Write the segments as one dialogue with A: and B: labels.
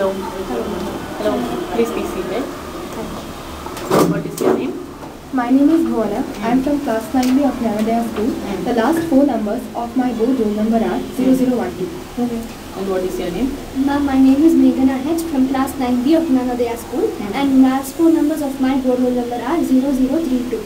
A: Hello. Hello. Please be seated. What is your name?
B: My name is Bhuwana. I am from class 9B of JNANODAYA school. The last 4 numbers of my board roll number are 0012.
A: And what is your name?
C: Ma'am, my name is Meghana H from class 9B of JNANODAYA school, and last 4 numbers of my board roll number are 0032.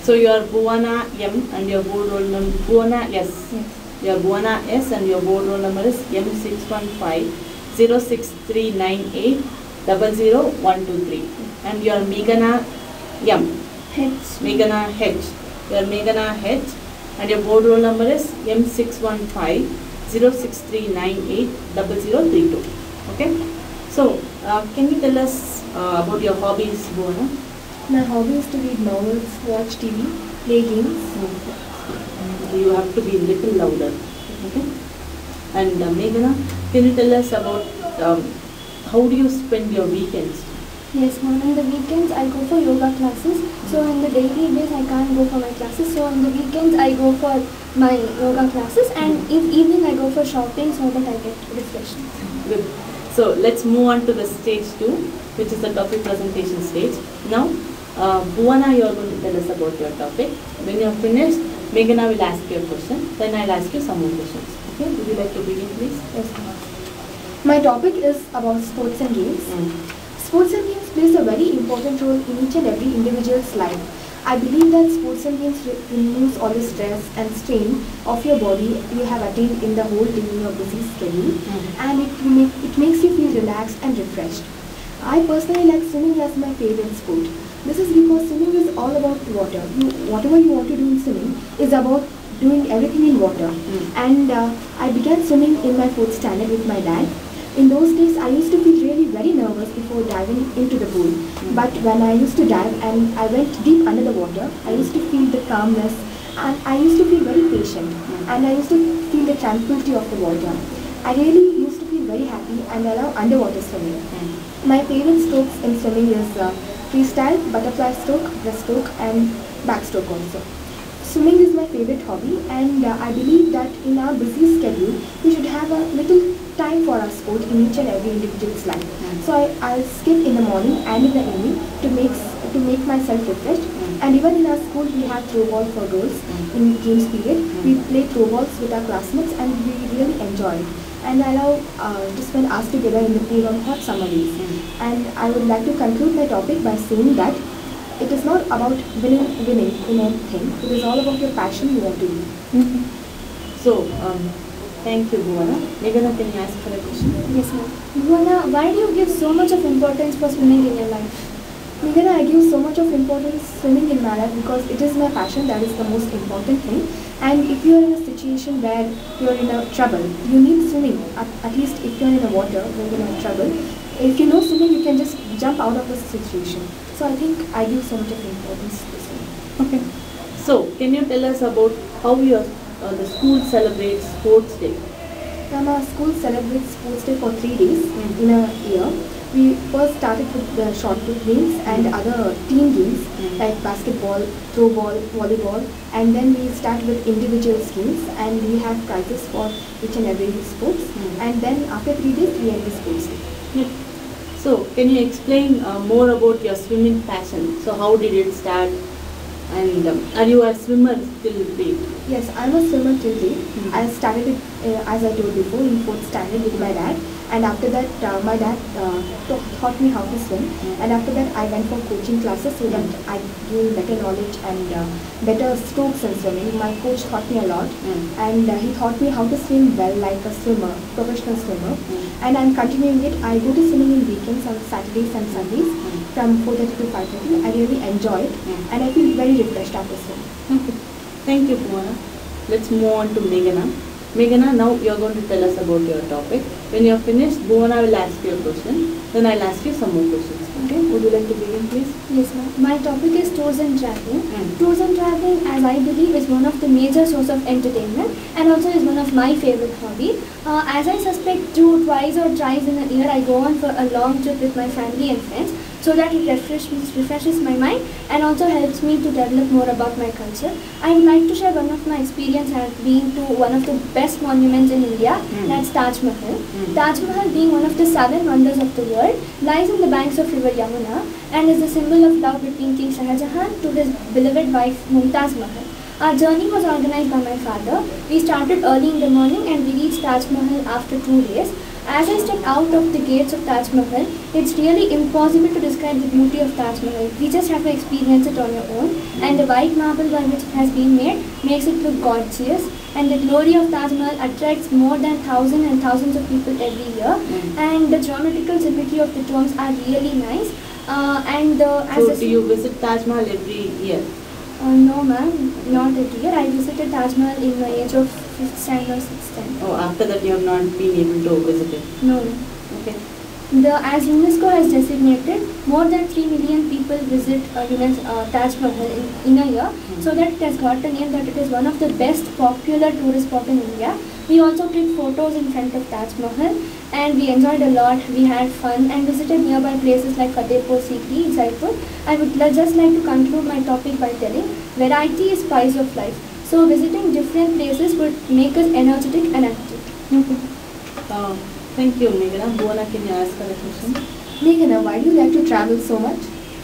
A: So you are Bhuwana M and your board roll number Bhuwana S.
B: Yes.
A: You are Bhuwana S and your board roll number is M615 06398 00123. And you are Meghana M.
C: H.
A: Meghana H. You are Meghana H and your board roll number is M615 06398 0032. Okay. So can you tell us about your hobbies, Bhuwana?
B: My hobby is to read novels, watch TV, play games.
A: You have to be a little louder. Okay. And Meghana, can you tell us about how do you spend your weekends?
C: Yes, ma'am. In the weekends I go for yoga classes. So in the daily days I can't go for my classes. So in the weekends I go for my yoga classes, and in evening I go for shopping so that I get refreshed.
A: Good. So let's move on to the stage 2, which is the topic presentation stage. Now, Bhuwana, you are going to tell us about your topic. When you are finished, Meghana will ask you a question. Then I'll ask you some more questions. Okay? Would you like to begin, please?
B: Yes, ma'am. My topic is about sports and games. Sports and games plays a very important role in each and every individual's life. I believe that sports and games removes all the stress and strain of your body you have attained in the whole day in your busy schedule, and it makes you feel relaxed and refreshed. I personally like swimming as my favorite sport. This is because swimming is all about water. Whatever you want to do in swimming is about doing everything in water. And I began swimming in my 4th standard with my dad. In those days, I used to feel really very nervous before diving into the pool. But when I used to dive and I went deep under the water, I used to feel the calmness, and I used to feel very patient, and I used to feel the tranquility of the water. I really used to feel very happy, and I love underwater swimming. My favorite strokes in swimming is freestyle, butterfly stroke, breaststroke, and backstroke also. Swimming is my favorite hobby, and I believe that in our busy schedule, we should have a little time for our sport in each and every individual's life. So I'll skip in the morning and in the evening to make myself refreshed. And even in our school, we have throw ball for girls in games period. We play throw balls with our classmates, and we really enjoy it. And I love to spend hours together in the pool on hot summer days. And I would like to conclude my topic by saying that it is not about winning in anything. It is all about your passion you want to do.
A: So, thank you, Bhuwana. Meghana, can you ask for a question?
C: Yes, ma'am. Bhuwana, why do you give so much of importance for swimming in your life?
B: Meghana, I give so much of importance swimming in my life because it is my passion. That is the most important thing. And if you are in a situation where you are in a trouble, you need swimming. At least if you are in the water when you are in trouble, if you know swimming, you can just jump out of the situation. So I think I give so much of importance to swimming.
A: Okay. So, can you tell us about how your the school celebrates Sports Day?
B: Our school celebrates Sports Day for 3 days in a year. We first started with the short put games and other team games like basketball, throw ball, volleyball, and then we start with individual games, and we have prizes for each and every sports. And then after 3 days, we end the Sports Day.
A: So, can you explain more about your swimming passion? So, how did it start? And are you a swimmer till date?
B: Yes, I'm a swimmer till date. I started it, as I told before, in 4th standard with my dad. And after that, my dad taught me how to swim. And after that, I went for coaching classes so that I gained better knowledge and better strokes in swimming. My coach taught me a lot. And he taught me how to swim well like a swimmer, professional swimmer. And I'm continuing it. I go to swimming in weekends on Saturdays and Sundays from 4:30 to 5:30. I really enjoy it. And I feel very refreshed after swimming.
A: Thank you, Bhuwana. Let's move on to Meghana. Meghana, now you are going to tell us about your topic. When you are finished, Bhuwana will ask you a question. Then I'll ask you some more questions. Okay? Would you like to begin, please?
C: Yes, ma'am. My topic is tours and traveling. Tours and traveling, as I believe, is one of the major source of entertainment, and also is one of my favorite hobby. As I suspect, twice or thrice in a year, I go on for a long trip with my family and friends, so that it refreshes my mind and also helps me to develop more about my culture. I would like to share one of my experience as being to one of the best monuments in India, that's Taj Mahal. Taj Mahal, being one of the 7 wonders of the world, lies on the banks of river Yamuna and is a symbol of love between King Shah Jahan to his beloved wife Mumtaz Mahal. Our journey was organized by my father. We started early in the morning and we reached Taj Mahal after 2 days. As I stepped out of the gates of Taj Mahal, it's really impossible to describe the beauty of Taj Mahal. We just have to experience it on your own. And the white marble by which it has been made makes it look gorgeous. And the glory of Taj Mahal attracts more than thousands and thousands of people every year. And the geometrical symmetry of the domes are really nice.
A: So do you visit Taj Mahal every year?
C: No ma'am, not every year. I visited Taj Mahal in my age of 5th standard or 6th standard.
A: Oh, after that you have not been able to visit it?
C: No.
A: Okay.
C: As UNESCO has designated, more than 3 million people visit Taj Mahal in a year, so that it has got the name that it is one of the best popular tourist spot in India. We also clicked photos in front of Taj Mahal and we enjoyed a lot. We had fun and visited nearby places like Fatehpur Sikri, Jaipur. I would just like to conclude my topic by telling variety is spice of life. So visiting different places would make us energetic and active.
A: Thank you, Meghana. Bhuwana, can you ask her a question?
B: Meghana, why do you like to travel so much?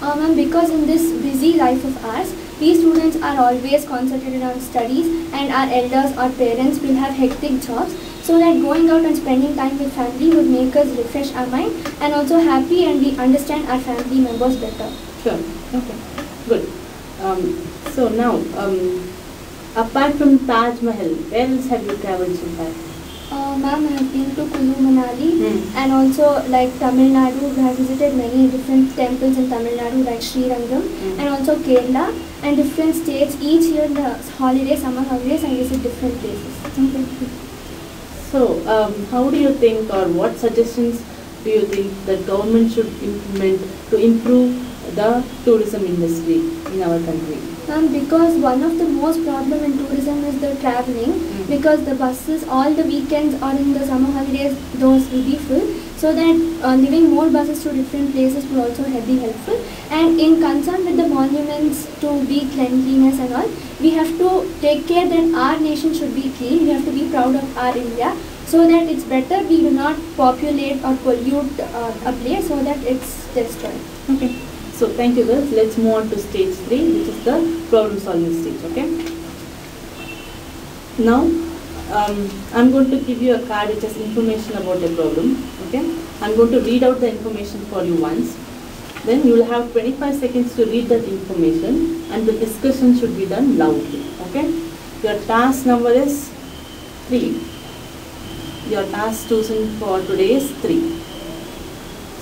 C: Ma'am, because in this busy life of ours, we students are always concentrated on studies and our elders or parents will have hectic jobs, so that going out and spending time with family would make us refresh our mind and also happy, and we understand our family members better.
A: Sure. Okay. Good. So now, apart from Taj Mahal, where else have you traveled so far?
C: Ma'am, I have been to Kullu Manali and also like Tamil Nadu. We have visited many different temples in Tamil Nadu like Sri Rangam and also Kerala and different states. Each year in the holidays, summer holidays, I visit different places.
A: So, how do you think, or what suggestions do you think the government should implement to improve the tourism industry in our country?
C: Because one of the most problem in tourism is the traveling, because the buses all the weekends or in the summer holidays, those will be full, so that giving more buses to different places will also be helpful. And in concern with the monuments to be cleanliness and all, we have to take care that our nation should be clean. We have to be proud of our India, so that it's better we do not populate or pollute a place so that it's destroyed.
A: Okay. So thank you girls. Let's move on to stage 3, which is the problem solving stage. Okay. Now I'm going to give you a card which has information about a problem. Okay. I'm going to read out the information for you once. Then you will have 25 seconds to read that information, and the discussion should be done loudly. Okay. Your task number is 3. Your task chosen for today is 3.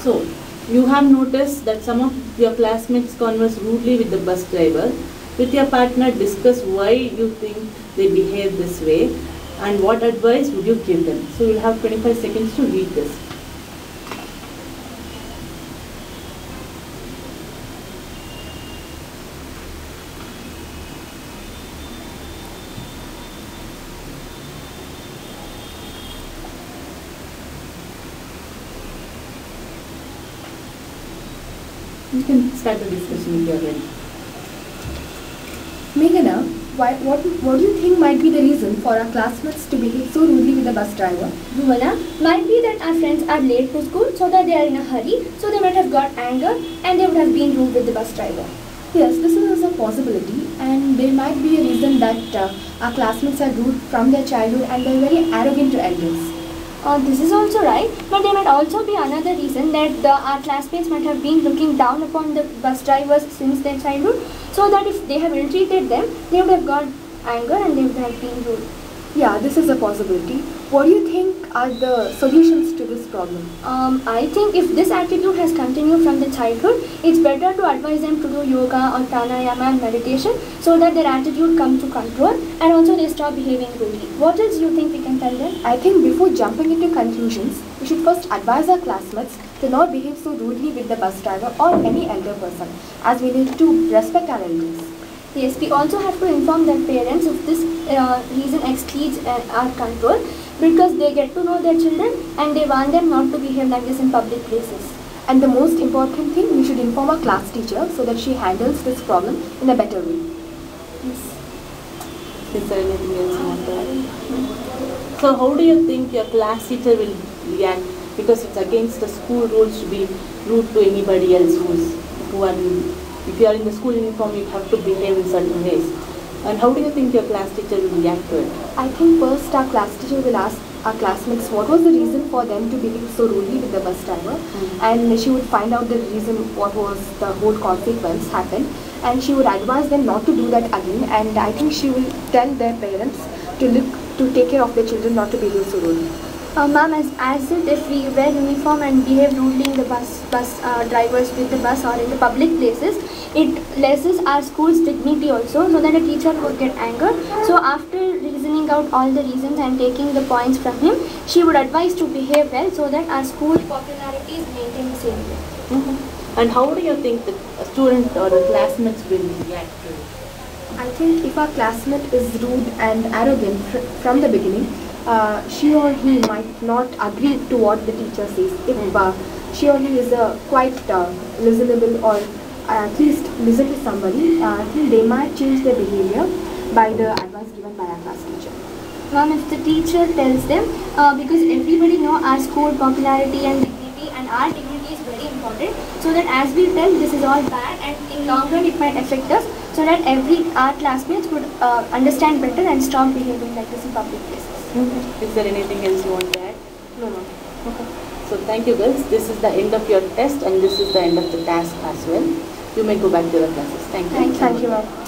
A: So, you have noticed that some of your classmates converse rudely with the bus driver. With your partner, discuss why you think they behave this way and what advice would you give them. So, you will have 25 seconds to read this. You can start the discussion if you are ready.
B: Meghana, what do you think might be the reason for our classmates to behave so rudely with the bus driver?
C: Bhuwana, might be that our friends are late to school, so that they are in a hurry, so they might have got anger and they would have been rude with the bus driver.
B: Yes, this is a possibility, and there might be a reason that our classmates are rude from their childhood and they are very arrogant to elders.
C: This is also right, but there might also be another reason that our classmates might have been looking down upon the bus drivers since their childhood, so that if they have ill-treated them, they would have got anger and they would have been rude.
B: Yeah, this is a possibility. What do you think are the solutions to this problem?
C: I think if this attitude has continued from the childhood, it's better to advise them to do yoga or pranayama and meditation, so that their attitude comes to control and also they stop behaving rudely. What else do you think we can tell them?
B: I think before jumping into conclusions, we should first advise our classmates to not behave so rudely with the bus driver or any elder person, as we need to respect our elders.
C: Yes, we also have to inform their parents if this reason exceeds our control, because they get to know their children and they want them not to behave like this in public places.
B: And the most important thing, we should inform our class teacher so that she handles this problem in a better way.
C: Yes.
A: Is there anything else you want to add? So how do you think your class teacher will react, because it's against the school rules to be rude to anybody else who are if you are in the school uniform, you have to behave in certain ways. And how do you think your class teacher will react to it?
B: I think first our class teacher will ask our classmates what was the reason for them to behave so rudely with the bus driver, and she would find out the reason, what was the whole consequence happened, and she would advise them not to do that again. And I think she will tell their parents to take care of their children, not to behave so rudely.
C: Ma'am, as if we wear uniform and behave rudely in the bus drivers with the bus or in the public places, it lessens our school's dignity also, so that a teacher would get anger. So after reasoning out all the reasons and taking the points from him, she would advise to behave well, so that our school popularity is maintained the same way.
A: And how do you think the student or the classmates will react to it?
B: I think if our classmate is rude and arrogant from the beginning, she or he might not agree to what the teacher says. If she or he is quite listenable, or at least listen to somebody, I think they might change their behavior by the advice given by our class teacher.
C: Ma'am, if the teacher tells them, because everybody know our school popularity and dignity, and our dignity is very important, so that as we tell this is all bad and in long run it might affect us, so that our classmates would understand better and stop behaving like this in public places.
A: Is there anything else you want to add?
B: No.
A: Okay. So thank you girls. This is the end of your test and this is the end of the task as well. You may go back to your classes. Thank you.
B: Thank you, ma'am.